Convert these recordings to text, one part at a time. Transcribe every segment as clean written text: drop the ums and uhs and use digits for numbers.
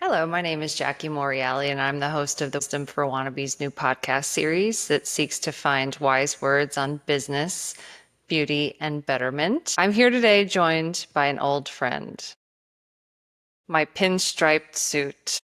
Hello, my name is Jackie Morreale, and I'm the host of the Wisdom for Wannabes new podcast series that seeks to find wise words on business, beauty, and betterment. I'm here today joined by an old friend, my pinstriped suit.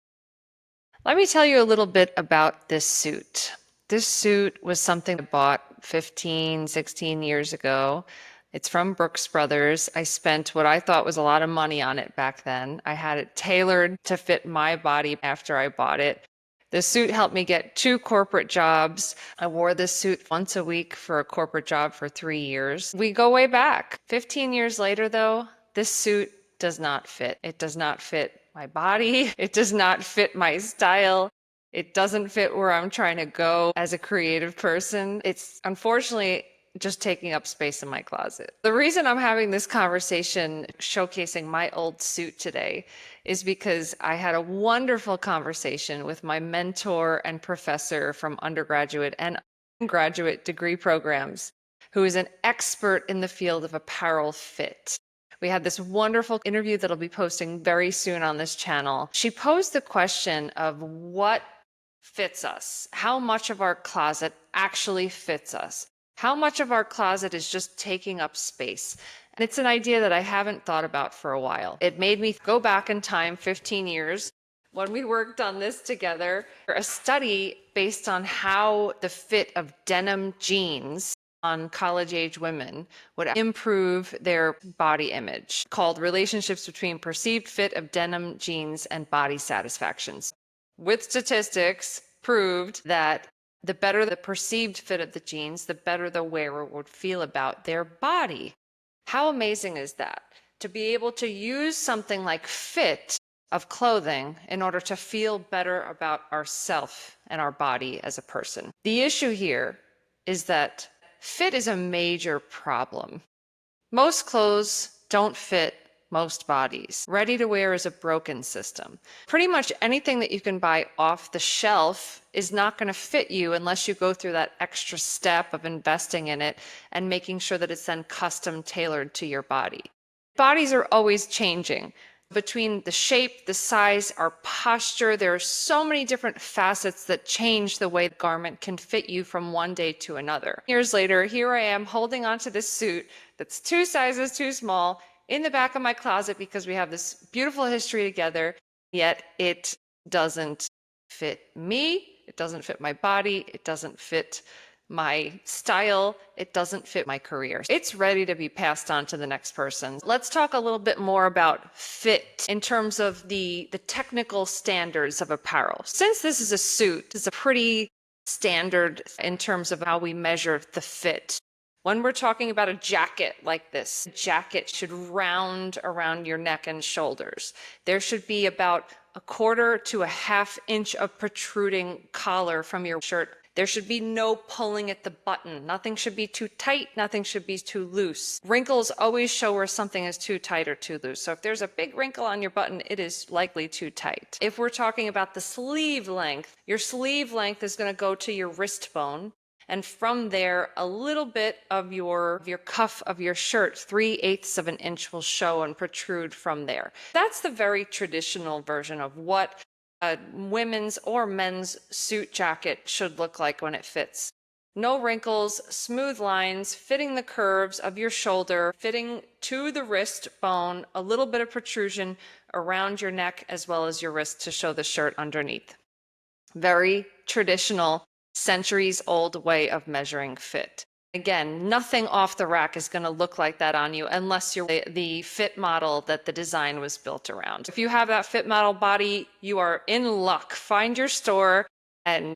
Let me tell you a little bit about this suit. This suit was something I bought 15, 16 years ago. It's from Brooks Brothers. I spent what I thought was a lot of money on it back then. I had it tailored to fit my body after I bought it. The suit helped me get 2 corporate jobs. I wore this suit once a week for a corporate job for 3 years. We go way back. 15 years later, though, this suit does not fit. It does not fit my body. It does not fit my style. It doesn't fit where I'm trying to go as a creative person. It's unfortunately just taking up space in my closet. The reason I'm having this conversation showcasing my old suit today is because I had a wonderful conversation with my mentor and professor from undergraduate and graduate degree programs, who is an expert in the field of apparel fit. We had this wonderful interview that'll be posting very soon on this channel. She posed the question of what fits us, how much of our closet actually fits us, how much of our closet is just taking up space. And it's an idea that I haven't thought about for a while. It made me go back in time 15 years when we worked on this together, a study based on how the fit of denim jeans on college-age women would improve their body image, called Relationships Between Perceived Fit of Denim Jeans and Body Satisfactions. With statistics, proved that the better the perceived fit of the jeans, the better the wearer would feel about their body. How amazing is that? To be able to use something like fit of clothing in order to feel better about ourself and our body as a person. The issue here is that fit is a major problem. Most clothes don't fit most bodies. Ready to wear is a broken system. Pretty much anything that you can buy off the shelf is not going to fit you unless you go through that extra step of investing in it and making sure that it's then custom tailored to your body. Bodies are always changing. Between the shape, the size, our posture, there are so many different facets that change the way the garment can fit you from one day to another. Years later, here I am holding onto this suit that's 2 sizes too small in the back of my closet because we have this beautiful history together, yet it doesn't fit me, it doesn't fit my body, it doesn't fit my style, it doesn't fit my career. It's ready to be passed on to the next person. Let's talk a little bit more about fit in terms of the technical standards of apparel. Since this is a suit, it's a pretty standard in terms of how we measure the fit. When we're talking about a jacket like this, a jacket should round around your neck and shoulders. There should be about 1/4 to a 1/2 inch of protruding collar from your shirt. There should be no pulling at the button. Nothing should be too tight, nothing should be too loose. Wrinkles always show where something is too tight or too loose. So if there's a big wrinkle on your button, it is likely too tight. If we're talking about the sleeve length, your sleeve length is going to go to your wrist bone. And from there, a little bit of your cuff of your shirt, 3/8 of an inch will show and protrude from there. That's the very traditional version of what a women's or men's suit jacket should look like when it fits. No wrinkles, smooth lines, fitting the curves of your shoulder, fitting to the wrist bone, a little bit of protrusion around your neck as well as your wrist to show the shirt underneath. Very traditional, centuries-old way of measuring fit. Again, nothing off the rack is going to look like that on you unless you're the fit model that the design was built around. If you have that fit model body, you are in luck. Find your store and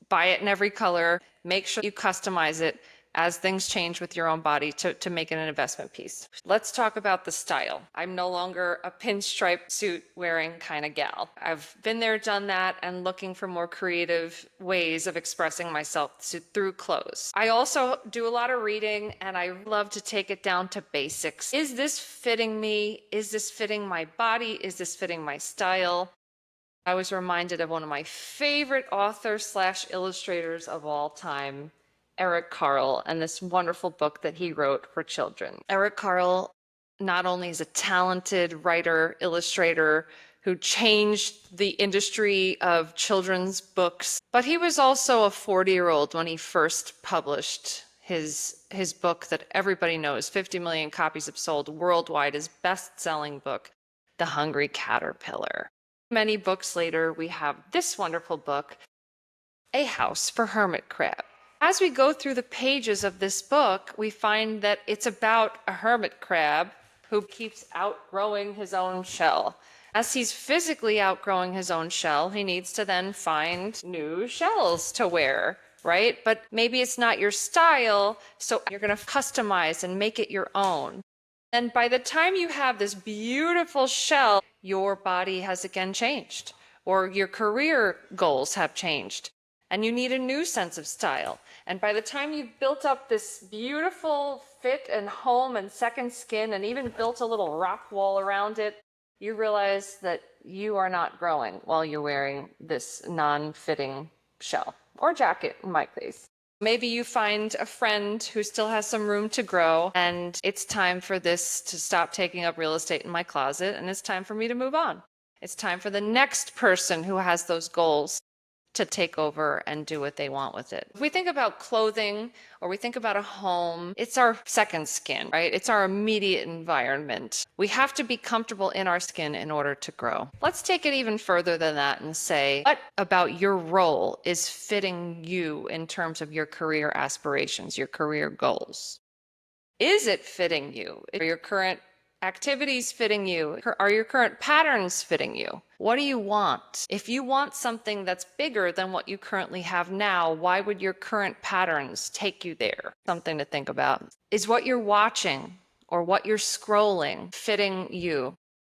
buy it in every color. Make sure you customize it as things change with your own body to make it an investment piece. Let's talk about the style. I'm no longer a pinstripe suit wearing kind of gal. I've been there, done that, and looking for more creative ways of expressing myself through clothes. I also do a lot of reading and I love to take it down to basics. Is this fitting me? Is this fitting my body? Is this fitting my style? I was reminded of one of my favorite authors/illustrators of all time, Eric Carle, and this wonderful book that he wrote for children. Eric Carle not only is a talented writer, illustrator, who changed the industry of children's books. But he was also a 40-year-old when he first published his book that everybody knows, 50 million copies have sold worldwide, his best-selling book, The Hungry Caterpillar. Many books later, we have this wonderful book, A House for Hermit Crab. As we go through the pages of this book, we find that it's about a hermit crab who keeps outgrowing his own shell. As he's physically outgrowing his own shell, he needs to then find new shells to wear, right? But maybe it's not your style, so you're going to customize and make it your own. And by the time you have this beautiful shell, your body has again changed, or your career goals have changed, and you need a new sense of style. And by the time you've built up this beautiful fit and home and second skin, and even built a little rock wall around it, you realize that you are not growing while you're wearing this non-fitting shell or jacket in my case. Maybe you find a friend who still has some room to grow, and it's time for this to stop taking up real estate in my closet, and it's time for me to move on. It's time for the next person who has those goals to take over and do what they want with it. If we think about clothing or we think about a home, it's our second skin, right? It's our immediate environment. We have to be comfortable in our skin in order to grow. Let's take it even further than that and say, what about your role is fitting you in terms of your career aspirations, your career goals? Is it fitting you? Are your current activities fitting you? Are your current patterns fitting you? What do you want? If you want something that's bigger than what you currently have now, why would your current patterns take you there? Something to think about. Is what you're watching or what you're scrolling fitting you,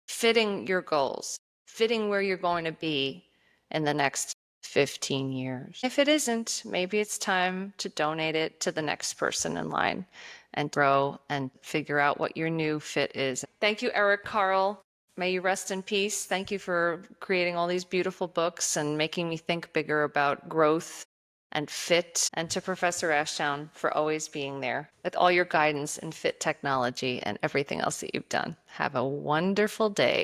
fitting your goals, fitting where you're going to be in the next 15 years? If it isn't, maybe it's time to donate it to the next person in line and grow and figure out what your new fit is. Thank you, Eric Carle. May you rest in peace. Thank you for creating all these beautiful books and making me think bigger about growth and fit. And to Professor Ashdown for always being there with all your guidance and fit technology and everything else that you've done. Have a wonderful day.